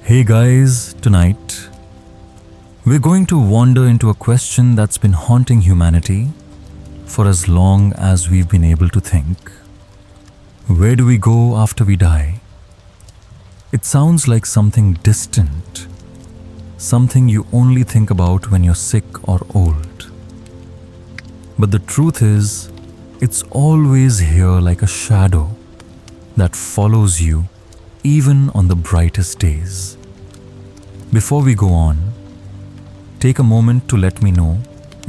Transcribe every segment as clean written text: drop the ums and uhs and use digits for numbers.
Hey guys, tonight we're going to wander into a question that's been haunting humanity for as long as we've been able to think. Where do we go after we die? It sounds like something distant, something you only think about when you're sick or old. But the truth is, it's always here like a shadow that follows you even on the brightest days. Before we go on, take a moment to let me know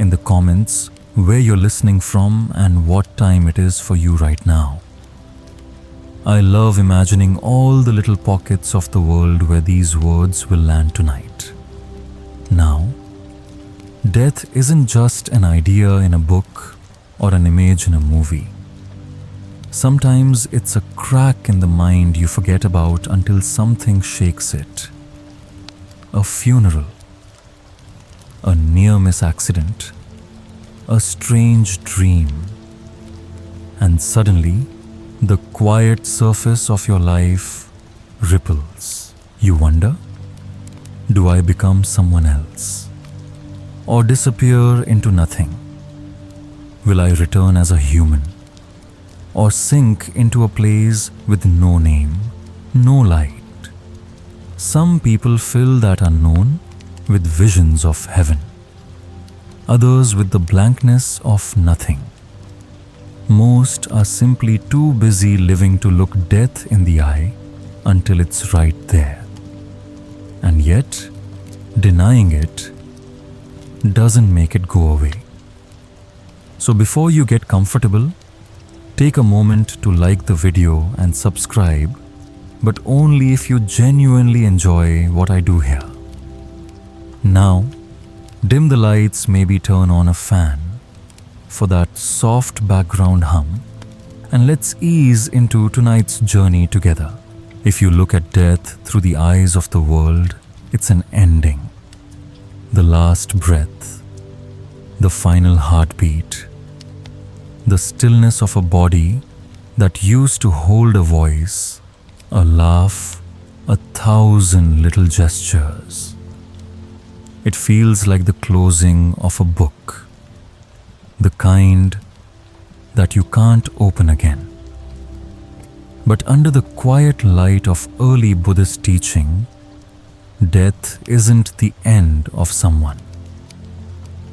in the comments where you're listening from and what time it is for you right now. I love imagining all the little pockets of the world where these words will land tonight. Now, death isn't just an idea in a book or an image in a movie. Sometimes it's a crack in the mind you forget about until something shakes it. A funeral, a near-miss accident, a strange dream, and suddenly the quiet surface of your life ripples. You wonder, do I become someone else? Or disappear into nothing? Will I return as a human? Or sink into a place with no name, no light? Some people fill that unknown with visions of heaven, others with the blankness of nothing. Most are simply too busy living to look death in the eye until it's right there. And yet, denying it doesn't make it go away. So before you get comfortable, take a moment to like the video and subscribe, but only if you genuinely enjoy what I do here. Now, dim the lights, maybe turn on a fan for that soft background hum, and let's ease into tonight's journey together. If you look at death through the eyes of the world, it's an ending, the last breath, the final heartbeat, the stillness of a body that used to hold a voice, a laugh, 1,000 little gestures. It feels like the closing of a book, the kind that you can't open again. But under the quiet light of early Buddhist teaching, death isn't the end of someone.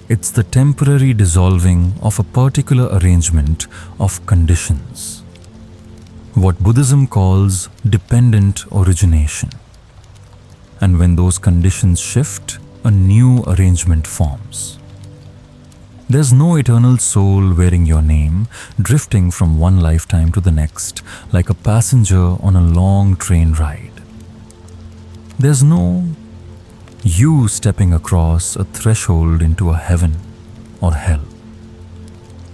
It's the temporary dissolving of a particular arrangement of conditions, what Buddhism calls dependent origination. And when those conditions shift, a new arrangement forms. There's no eternal soul wearing your name, drifting from one lifetime to the next like a passenger on a long train ride. There's no you stepping across a threshold into a heaven or hell.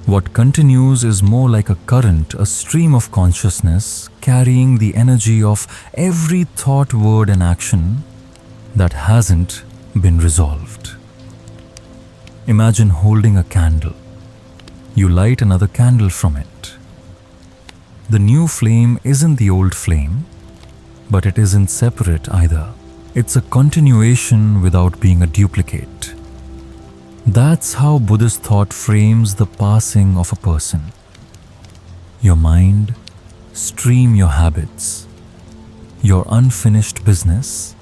What continues is more like a current, a stream of consciousness carrying the energy of every thought, word, and action that hasn't been resolved. Imagine holding a candle. You light another candle from it. The new flame isn't the old flame, but it isn't separate either. It's a continuation without being a duplicate. That's how Buddhist thought frames the passing of a person. Your mind, stream your habits, your unfinished business.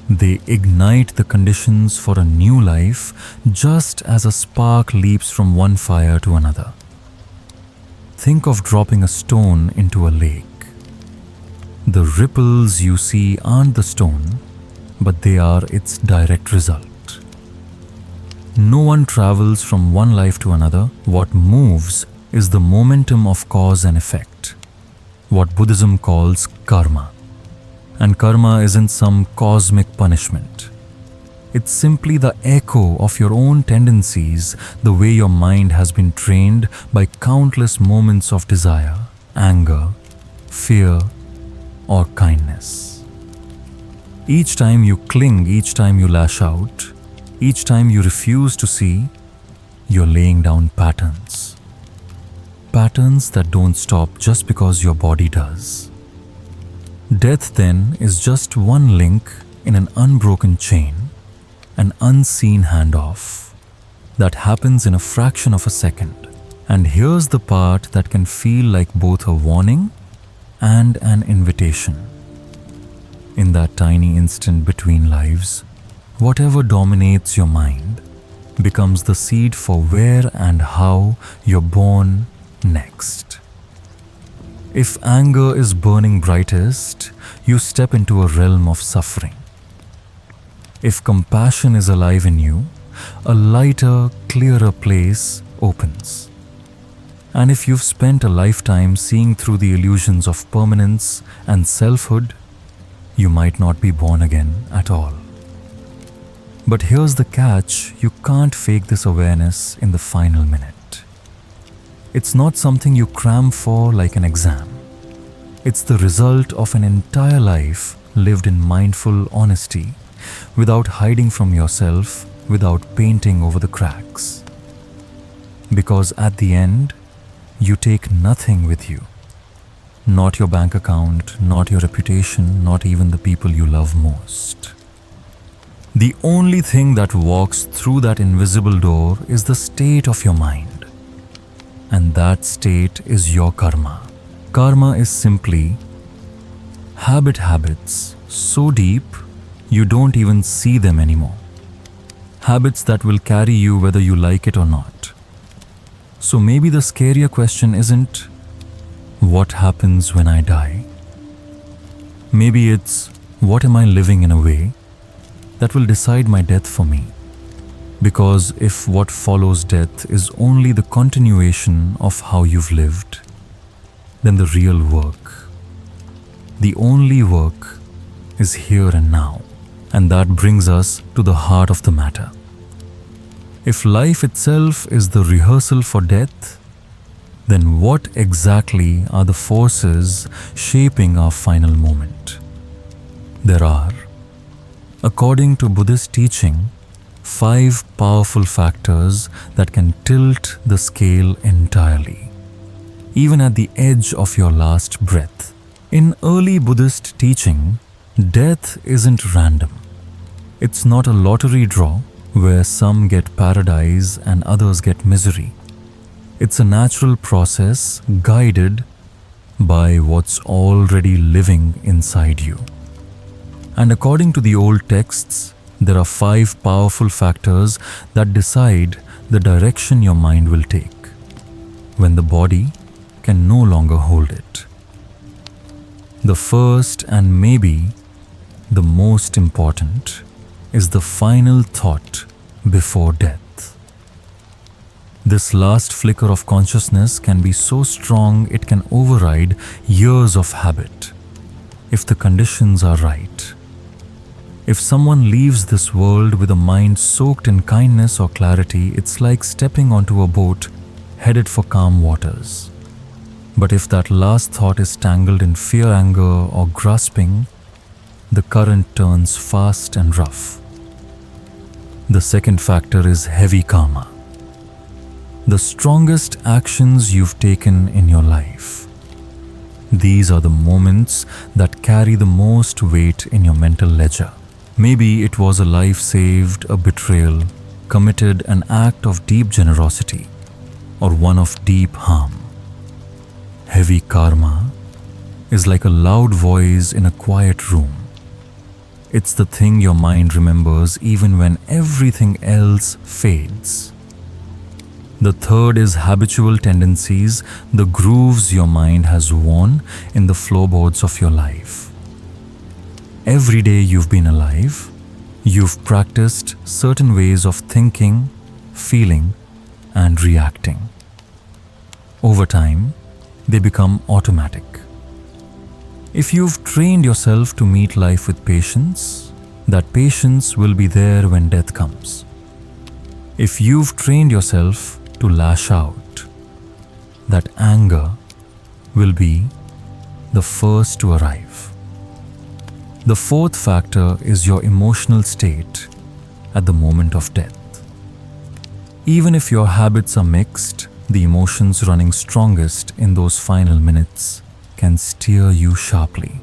They ignite the conditions for a new life just as a spark leaps from one fire to another. Think of dropping a stone into a lake. The ripples you see aren't the stone, but they are its direct result. No one travels from one life to another. What moves is the momentum of cause and effect, what Buddhism calls karma. And karma isn't some cosmic punishment. It's simply the echo of your own tendencies, the way your mind has been trained by countless moments of desire, anger, fear, or kindness. Each time you cling, each time you lash out, each time you refuse to see, you're laying down patterns. Patterns that don't stop just because your body does. Death then is just one link in an unbroken chain, an unseen handoff that happens in a fraction of a second. And here's the part that can feel like both a warning and an invitation. In that tiny instant between lives, whatever dominates your mind becomes the seed for where and how you're born next. If anger is burning brightest, you step into a realm of suffering. If compassion is alive in you, a lighter, clearer place opens. And if you've spent a lifetime seeing through the illusions of permanence and selfhood, you might not be born again at all. But here's the catch: you can't fake this awareness in the final minute. It's not something you cram for like an exam. It's the result of an entire life lived in mindful honesty, without hiding from yourself, without painting over the cracks. Because at the end, you take nothing with you. Not your bank account, not your reputation, not even the people you love most. The only thing that walks through that invisible door is the state of your mind. And that state is your karma. Karma is simply habits so deep you don't even see them anymore. Habits that will carry you whether you like it or not. So maybe the scarier question isn't, what happens when I die? Maybe it's, what am I living in a way that will decide my death for me? Because if what follows death is only the continuation of how you've lived, then the real work, the only work, is here and now. And that brings us to the heart of the matter. If life itself is the rehearsal for death, then what exactly are the forces shaping our final moment? There are, according to Buddhist teaching, 5 powerful factors that can tilt the scale entirely, even at the edge of your last breath. In early Buddhist teaching, death isn't random. It's not a lottery draw where some get paradise and others get misery. It's a natural process guided by what's already living inside you. And according to the old texts, there are 5 powerful factors that decide the direction your mind will take when the body can no longer hold it. The first, and maybe the most important, is the final thought before death. This last flicker of consciousness can be so strong it can override years of habit, if the conditions are right. If someone leaves this world with a mind soaked in kindness or clarity, it's like stepping onto a boat headed for calm waters. But if that last thought is tangled in fear, anger, or grasping, the current turns fast and rough. The second factor is heavy karma. The strongest actions you've taken in your life. These are the moments that carry the most weight in your mental ledger. Maybe it was a life saved, a betrayal, committed an act of deep generosity, or one of deep harm. Heavy karma is like a loud voice in a quiet room. It's the thing your mind remembers even when everything else fades. The third is habitual tendencies, the grooves your mind has worn in the floorboards of your life. Every day you've been alive, you've practiced certain ways of thinking, feeling, and reacting. Over time, they become automatic. If you've trained yourself to meet life with patience, that patience will be there when death comes. If you've trained yourself to lash out, that anger will be the first to arrive. The fourth factor is your emotional state at the moment of death. Even if your habits are mixed, the emotions running strongest in those final minutes can steer you sharply.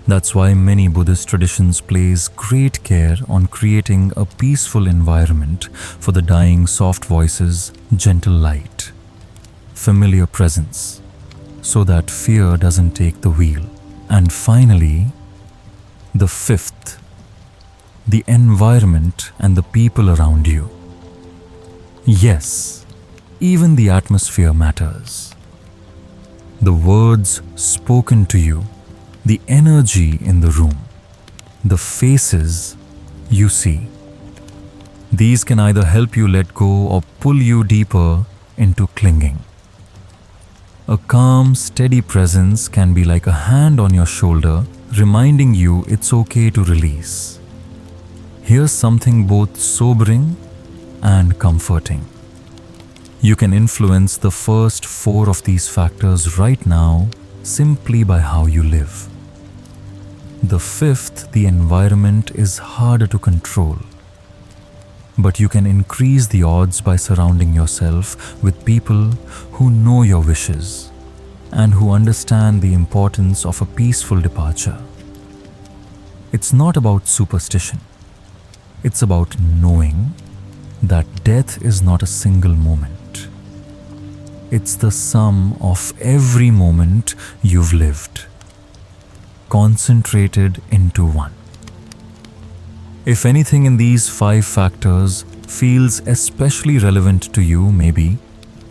That's why many Buddhist traditions place great care on creating a peaceful environment for the dying, soft voices, gentle light, familiar presence, so that fear doesn't take the wheel. And finally, the fifth, the environment and the people around you. Yes, even the atmosphere matters. The words spoken to you, the energy in the room, the faces you see. These can either help you let go or pull you deeper into clinging. A calm, steady presence can be like a hand on your shoulder, reminding you it's okay to release. Here's something both sobering and comforting. You can influence the first 4 of these factors right now simply by how you live. The fifth, the environment, is harder to control. But you can increase the odds by surrounding yourself with people who know your wishes and who understand the importance of a peaceful departure. It's not about superstition. It's about knowing that death is not a single moment. It's the sum of every moment you've lived, concentrated into one. If anything in these 5 factors feels especially relevant to you, maybe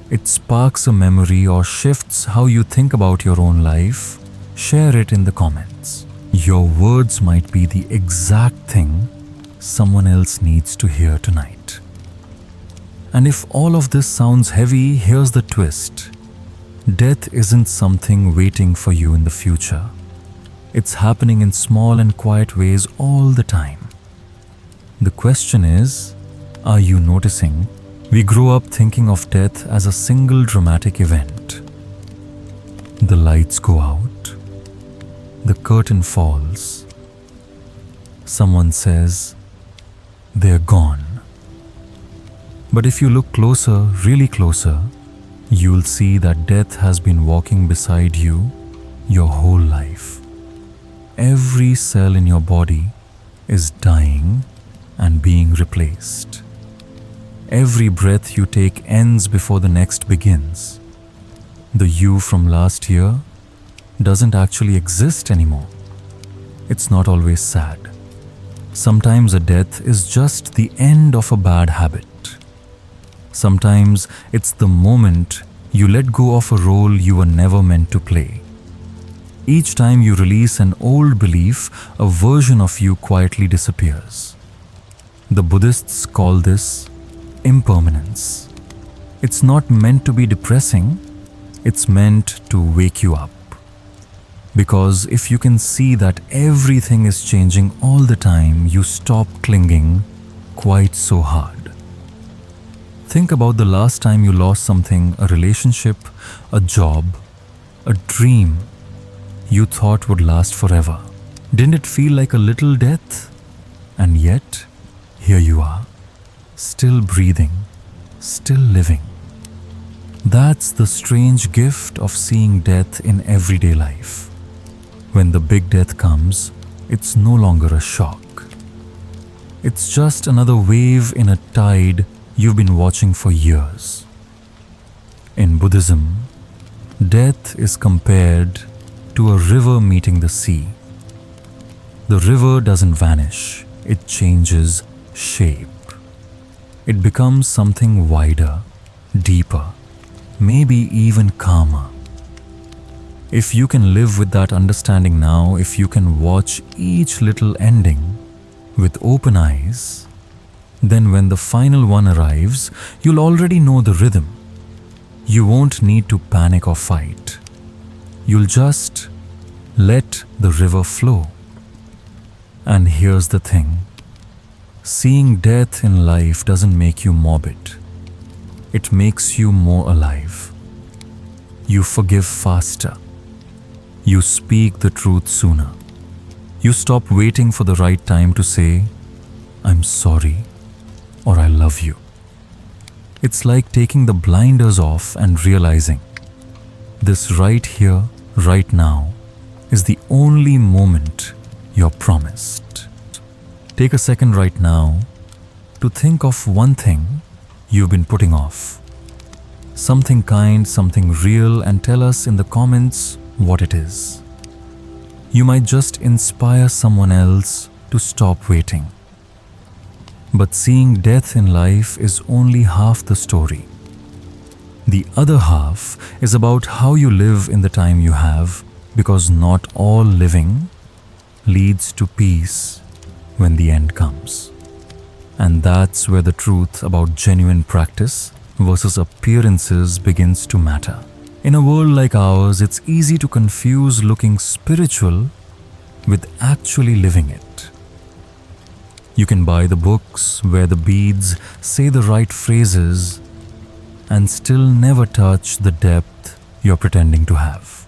it sparks a memory or shifts how you think about your own life, share it in the comments. Your words might be the exact thing someone else needs to hear tonight. And if all of this sounds heavy, here's the twist. Death isn't something waiting for you in the future. It's happening in small and quiet ways all the time. The question is, are you noticing? We grow up thinking of death as a single dramatic event. The lights go out. The curtain falls. Someone says, they're gone. But if you look closer, really closer, you'll see that death has been walking beside you your whole life. Every cell in your body is dying and being replaced. Every breath you take ends before the next begins. The you from last year doesn't actually exist anymore. It's not always sad. Sometimes a death is just the end of a bad habit. Sometimes it's the moment you let go of a role you were never meant to play. Each time you release an old belief, a version of you quietly disappears. The Buddhists call this impermanence. It's not meant to be depressing, it's meant to wake you up. Because if you can see that everything is changing all the time, you stop clinging quite so hard. Think about the last time you lost something, a relationship, a job, a dream you thought would last forever. Didn't it feel like a little death? And yet, here you are, still breathing, still living. That's the strange gift of seeing death in everyday life. When the big death comes, it's no longer a shock. It's just another wave in a tide you've been watching for years. In Buddhism, death is compared to a river meeting the sea. The river doesn't vanish, it changes shape. It becomes something wider, deeper, maybe even calmer. If you can live with that understanding now, if you can watch each little ending with open eyes, then when the final one arrives, you'll already know the rhythm. You won't need to panic or fight. You'll just let the river flow. And here's the thing. Seeing death in life doesn't make you morbid. It makes you more alive. You forgive faster. You speak the truth sooner. You stop waiting for the right time to say, I'm sorry, or I love you. It's like taking the blinders off and realizing, this right here, right now, is the only moment you're promised. Take a second right now to think of one thing you've been putting off. Something kind, something real, and tell us in the comments what it is. You might just inspire someone else to stop waiting. But seeing death in life is only half the story. The other half is about how you live in the time you have, because not all living leads to peace when the end comes. And that's where the truth about genuine practice versus appearances begins to matter. In a world like ours, it's easy to confuse looking spiritual with actually living it. You can buy the books, wear the beads, say the right phrases, and still never touch the depth you're pretending to have.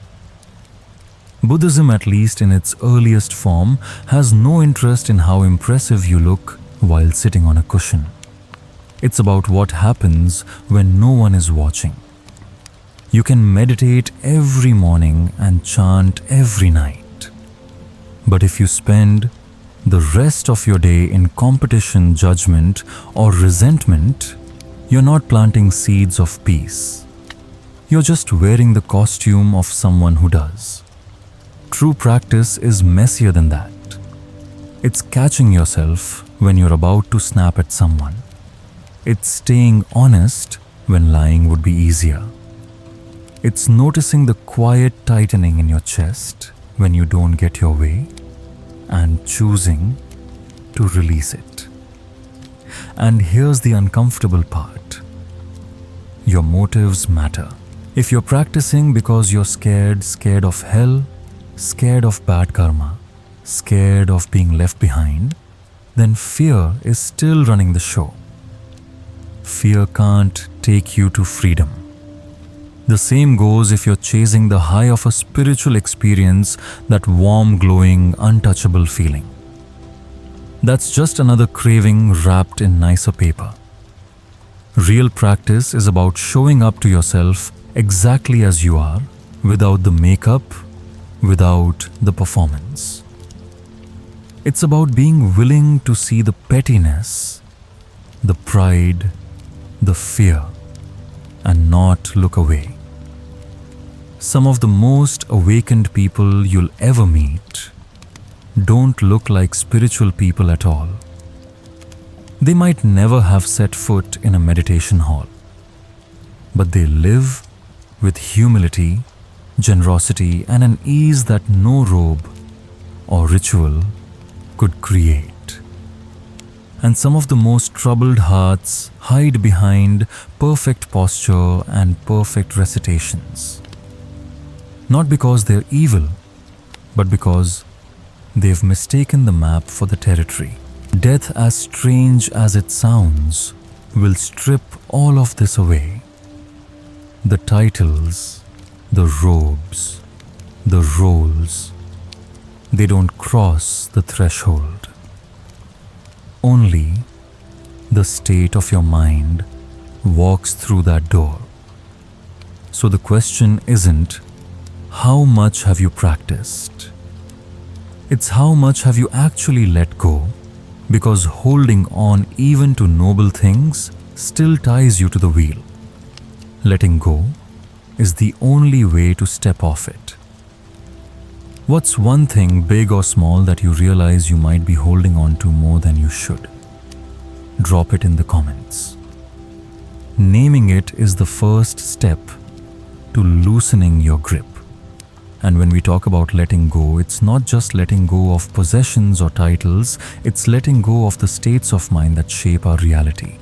Buddhism, at least in its earliest form, has no interest in how impressive you look while sitting on a cushion. It's about what happens when no one is watching. You can meditate every morning and chant every night. But if you spend the rest of your day in competition, judgment, or resentment, you're not planting seeds of peace. You're just wearing the costume of someone who does. True practice is messier than that. It's catching yourself when you're about to snap at someone. It's staying honest when lying would be easier. It's noticing the quiet tightening in your chest when you don't get your way and choosing to release it. And here's the uncomfortable part. Your motives matter. If you're practicing because you're scared of hell, scared of bad karma, scared of being left behind, then fear is still running the show. Fear can't take you to freedom. The same goes if you're chasing the high of a spiritual experience, that warm, glowing, untouchable feeling. That's just another craving wrapped in nicer paper. Real practice is about showing up to yourself exactly as you are, without the makeup, without the performance. It's about being willing to see the pettiness, the pride, the fear, and not look away. Some of the most awakened people you'll ever meet don't look like spiritual people at all. They might never have set foot in a meditation hall, but they live with humility, generosity, and an ease that no robe or ritual could create. And some of the most troubled hearts hide behind perfect posture and perfect recitations. Not because they're evil, but because they've mistaken the map for the territory. Death, as strange as it sounds, will strip all of this away. The titles, the robes, the roles, they don't cross the threshold. Only the state of your mind walks through that door. So the question isn't, how much have you practiced? It's how much have you actually let go, because holding on even to noble things still ties you to the wheel. Letting go is the only way to step off it. What's one thing, big or small, that you realize you might be holding on to more than you should? Drop it in the comments. Naming it is the first step to loosening your grip. And when we talk about letting go, it's not just letting go of possessions or titles, it's letting go of the states of mind that shape our reality.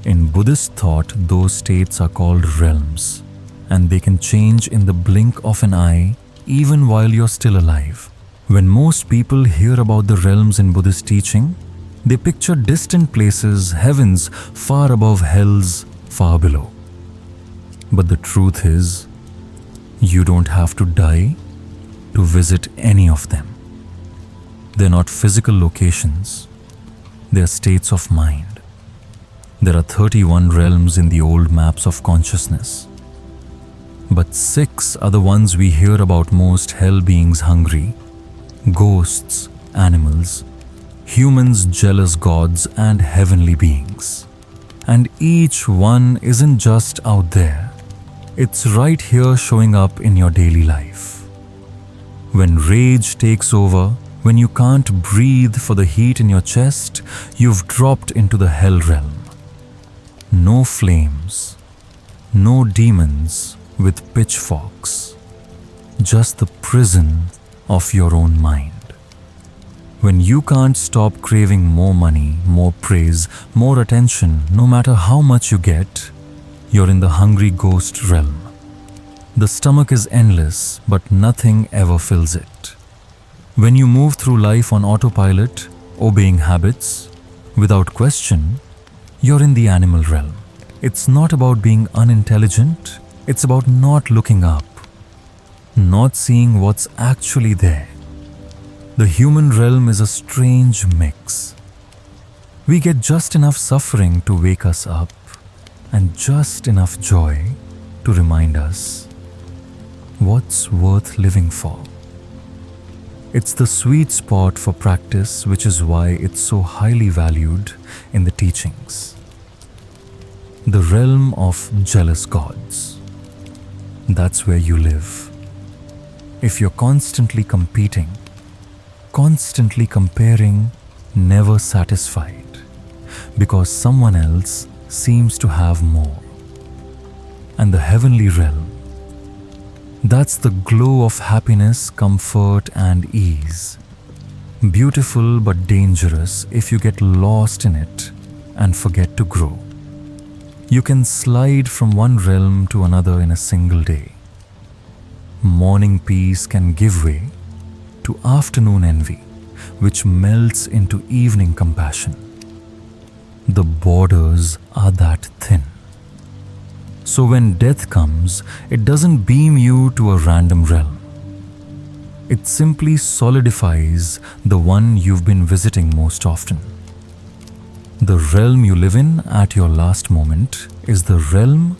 In Buddhist thought, those states are called realms, and they can change in the blink of an eye, even while you're still alive. When most people hear about the realms in Buddhist teaching, they picture distant places, heavens far above, hells far below. But the truth is, you don't have to die to visit any of them. They're not physical locations, they're states of mind. There are 31 realms in the old maps of consciousness. But 6 are the ones we hear about most: hell beings hungry, ghosts, animals, humans, jealous gods, and heavenly beings. And each one isn't just out there. It's right here showing up in your daily life. When rage takes over, when you can't breathe for the heat in your chest, you've dropped into the hell realm. No flames, no demons with pitchforks, just the prison of your own mind. When you can't stop craving more money, more praise, more attention, no matter how much you get, you're in the hungry ghost realm. The stomach is endless, but nothing ever fills it. When you move through life on autopilot, obeying habits, without question, you're in the animal realm. It's not about being unintelligent, it's about not looking up, not seeing what's actually there. The human realm is a strange mix. We get just enough suffering to wake us up and just enough joy to remind us what's worth living for. It's the sweet spot for practice, which is why it's so highly valued in the teachings. The realm of jealous gods. That's where you live. If you're constantly competing, constantly comparing, never satisfied, because someone else seems to have more. And the heavenly realm, that's the glow of happiness, comfort, and ease. Beautiful but dangerous if you get lost in it and forget to grow. You can slide from one realm to another in a single day. Morning peace can give way to afternoon envy, which melts into evening compassion. The borders are that thin. So when death comes, it doesn't beam you to a random realm. It simply solidifies the one you've been visiting most often. The realm you live in at your last moment is the realm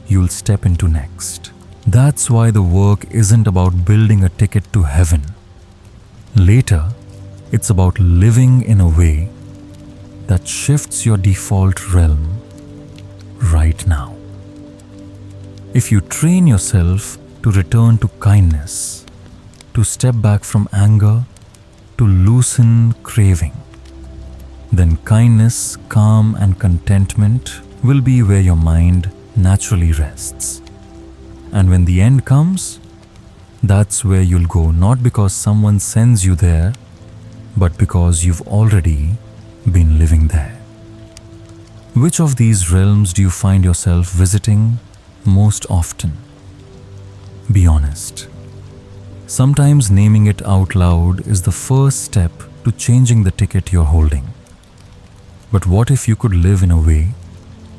you'll step into next. That's why the work isn't about building a ticket to heaven. Later, it's about living in a way that shifts your default realm right now. If you train yourself to return to kindness, to step back from anger, to loosen craving, then kindness, calm, and contentment will be where your mind naturally rests. And when the end comes, that's where you'll go, not because someone sends you there, but because you've already been living there. Which of these realms do you find yourself visiting most often? Be honest. Sometimes naming it out loud is the first step to changing the ticket you're holding. But what if you could live in a way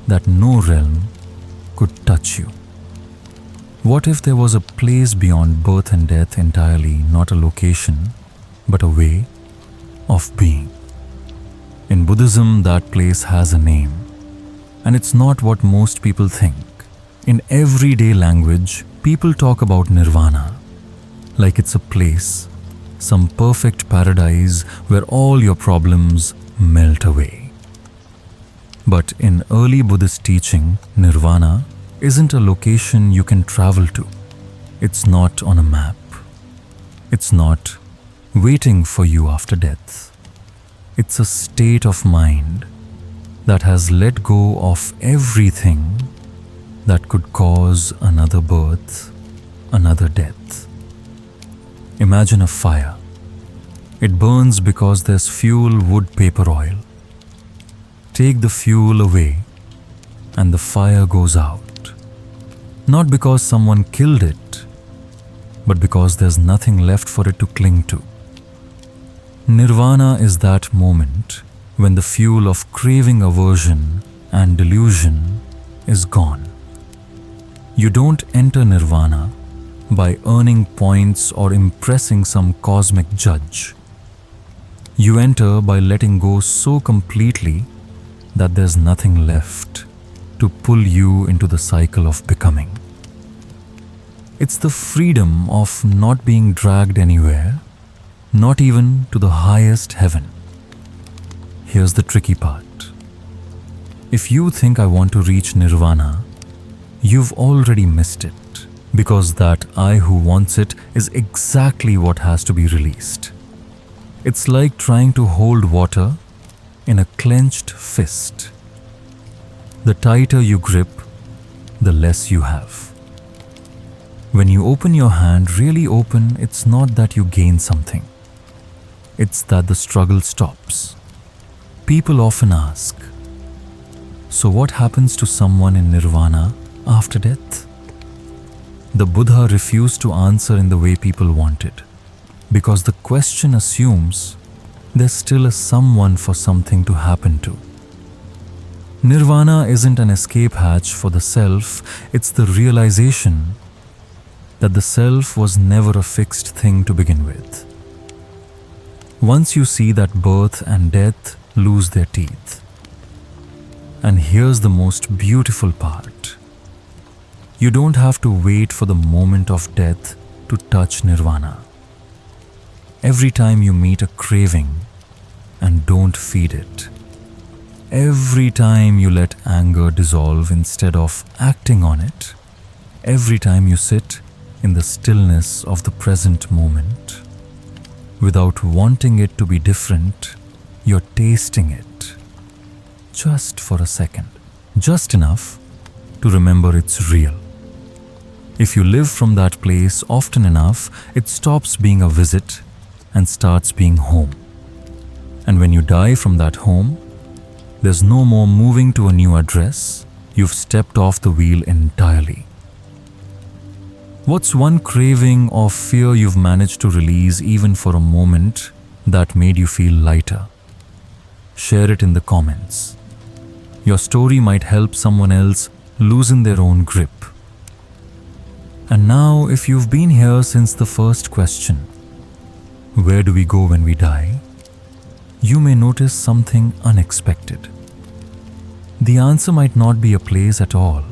that no realm could touch you? What if there was a place beyond birth and death entirely, not a location, but a way of being? In Buddhism, that place has a name, and it's not what most people think. In everyday language, people talk about Nirvana, like it's a place, some perfect paradise where all your problems melt away. But in early Buddhist teaching, Nirvana isn't a location you can travel to. It's not on a map. It's not waiting for you after death. It's a state of mind that has let go of everything that could cause another birth, another death. Imagine a fire. It burns because there's fuel, wood, paper, oil. Take the fuel away and the fire goes out. Not because someone killed it, but because there's nothing left for it to cling to. Nirvana is that moment when the fuel of craving, aversion, and delusion is gone. You don't enter Nirvana by earning points or impressing some cosmic judge. You enter by letting go so completely that there's nothing left to pull you into the cycle of becoming. It's the freedom of not being dragged anywhere, not even to the highest heaven. Here's the tricky part. If you think I want to reach Nirvana, you've already missed it, because that I who wants it is exactly what has to be released. It's like trying to hold water in a clenched fist. The tighter you grip, the less you have. When you open your hand really open, it's not that you gain something. It's that the struggle stops. People often ask, so what happens to someone in Nirvana after death? The Buddha refused to answer in the way people wanted, because the question assumes there's still a someone for something to happen to. Nirvana isn't an escape hatch for the self, it's the realization that the self was never a fixed thing to begin with. Once you see that birth and death lose their teeth. And here's the most beautiful part. You don't have to wait for the moment of death to touch Nirvana. Every time you meet a craving and don't feed it, every time you let anger dissolve instead of acting on it, every time you sit in the stillness of the present moment, without wanting it to be different, you're tasting it. Just for a second. Just enough to remember it's real. If you live from that place often enough, it stops being a visit and starts being home. And when you die from that home, there's no more moving to a new address. You've stepped off the wheel entirely. What's one craving or fear you've managed to release even for a moment that made you feel lighter? Share it in the comments. Your story might help someone else loosen their own grip. And now, if you've been here since the first question, where do we go when we die? You may notice something unexpected. The answer might not be a place at all.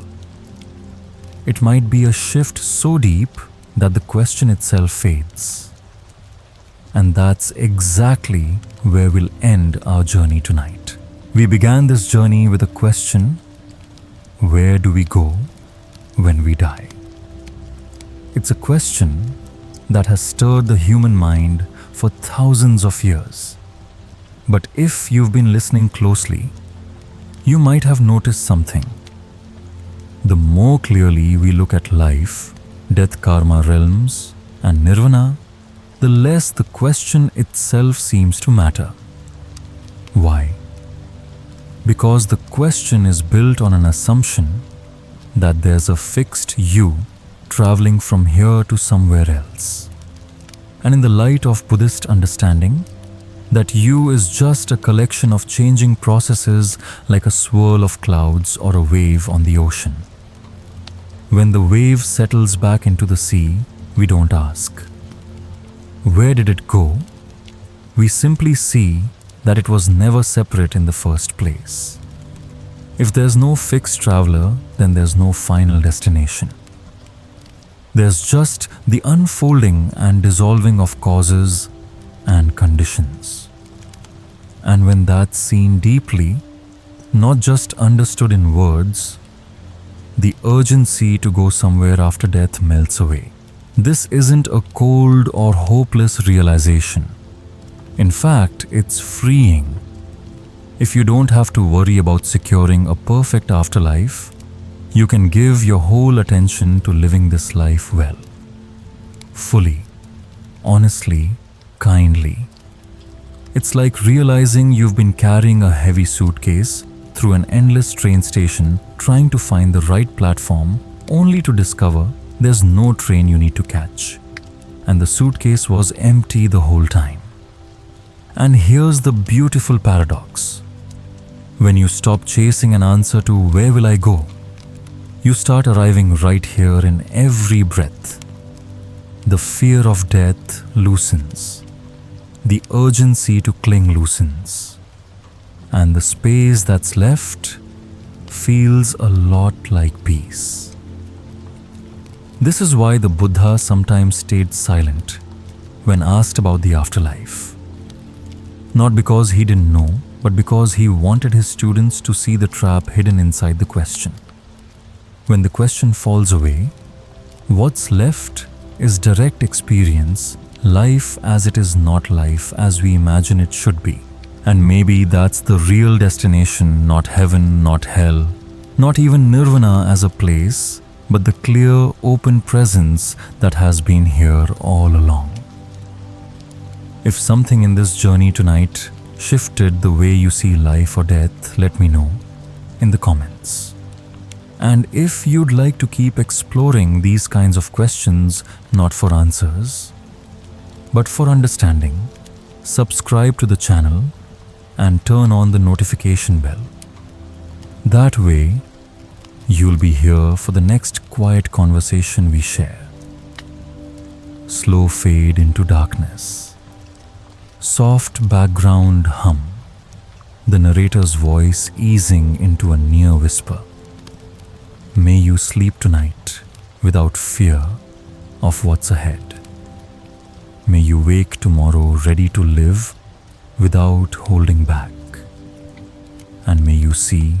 It might be a shift so deep that the question itself fades. And that's exactly where we'll end our journey tonight. We began this journey with a question: where do we go when we die? It's a question that has stirred the human mind for thousands of years. But if you've been listening closely, you might have noticed something. The more clearly we look at life, death, karma, realms, and nirvana, the less the question itself seems to matter. Why? Because the question is built on an assumption that there's a fixed you traveling from here to somewhere else. And in the light of Buddhist understanding, that you is just a collection of changing processes like a swirl of clouds or a wave on the ocean. When the wave settles back into the sea, we don't ask, where did it go? We simply see that it was never separate in the first place. If there's no fixed traveler, then there's no final destination. There's just the unfolding and dissolving of causes and conditions. And when that's seen deeply, not just understood in words, the urgency to go somewhere after death melts away. This isn't a cold or hopeless realization. In fact, it's freeing. If you don't have to worry about securing a perfect afterlife, you can give your whole attention to living this life well. Fully, honestly, kindly. It's like realizing you've been carrying a heavy suitcase through an endless train station trying to find the right platform, only to discover there's no train you need to catch. And the suitcase was empty the whole time. And here's the beautiful paradox. When you stop chasing an answer to where will I go, you start arriving right here in every breath. The fear of death loosens. The urgency to cling loosens. And the space that's left feels a lot like peace. This is why the Buddha sometimes stayed silent when asked about the afterlife. Not because he didn't know, but because he wanted his students to see the trap hidden inside the question. When the question falls away, what's left is direct experience, life as it is not life as we imagine it should be. And maybe that's the real destination, not heaven, not hell, not even Nirvana as a place, but the clear, open presence that has been here all along. If something in this journey tonight shifted the way you see life or death, let me know in the comments. And if you'd like to keep exploring these kinds of questions, not for answers, but for understanding, subscribe to the channel and turn on the notification bell. That way, you'll be here for the next quiet conversation we share. Slow fade into darkness. Soft background hum. The narrator's voice easing into a near whisper. May you sleep tonight without fear of what's ahead. May you wake tomorrow ready to live without holding back. And may you see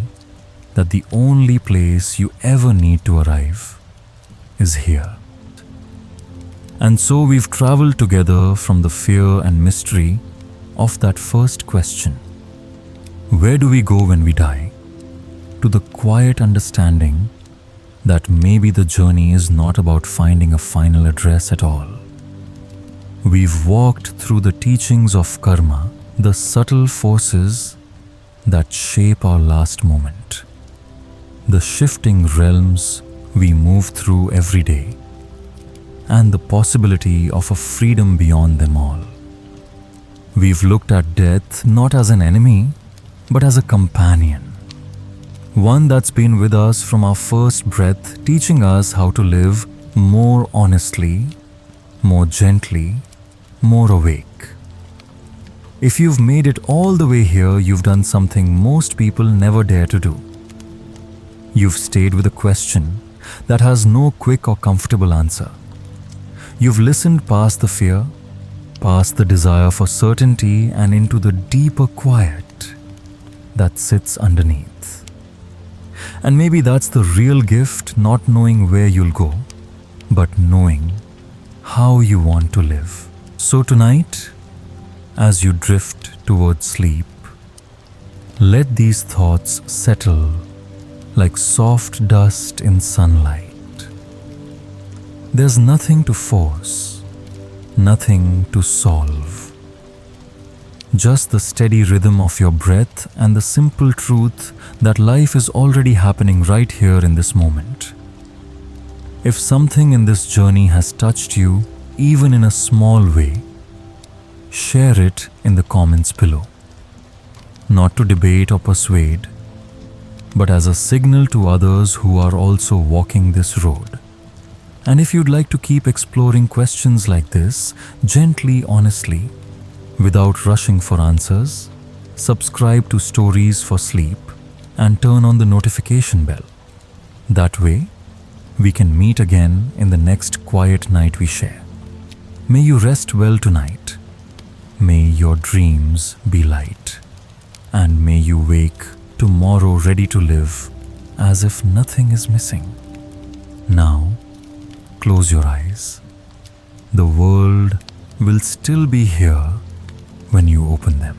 that the only place you ever need to arrive is here. And so we've traveled together from the fear and mystery of that first question, where do we go when we die, to the quiet understanding that maybe the journey is not about finding a final address at all. We've walked through the teachings of karma, the subtle forces that shape our last moment, the shifting realms we move through every day, and the possibility of a freedom beyond them all. We've looked at death not as an enemy, but as a companion, one that's been with us from our first breath, teaching us how to live more honestly, more gently, more awake. If you've made it all the way here, you've done something most people never dare to do. You've stayed with a question that has no quick or comfortable answer. You've listened past the fear, past the desire for certainty, and into the deeper quiet that sits underneath. And maybe that's the real gift, not knowing where you'll go, but knowing how you want to live. So tonight, as you drift towards sleep, let these thoughts settle like soft dust in sunlight. There's nothing to force, nothing to solve. Just the steady rhythm of your breath and the simple truth that life is already happening right here in this moment. If something in this journey has touched you, even in a small way, share it in the comments below. Not to debate or persuade, but as a signal to others who are also walking this road. And if you'd like to keep exploring questions like this, gently, honestly, without rushing for answers, subscribe to Stories for Sleep and turn on the notification bell. That way, we can meet again in the next quiet night we share. May you rest well tonight. May your dreams be light. And may you wake tomorrow ready to live as if nothing is missing. Now, close your eyes. The world will still be here when you open them.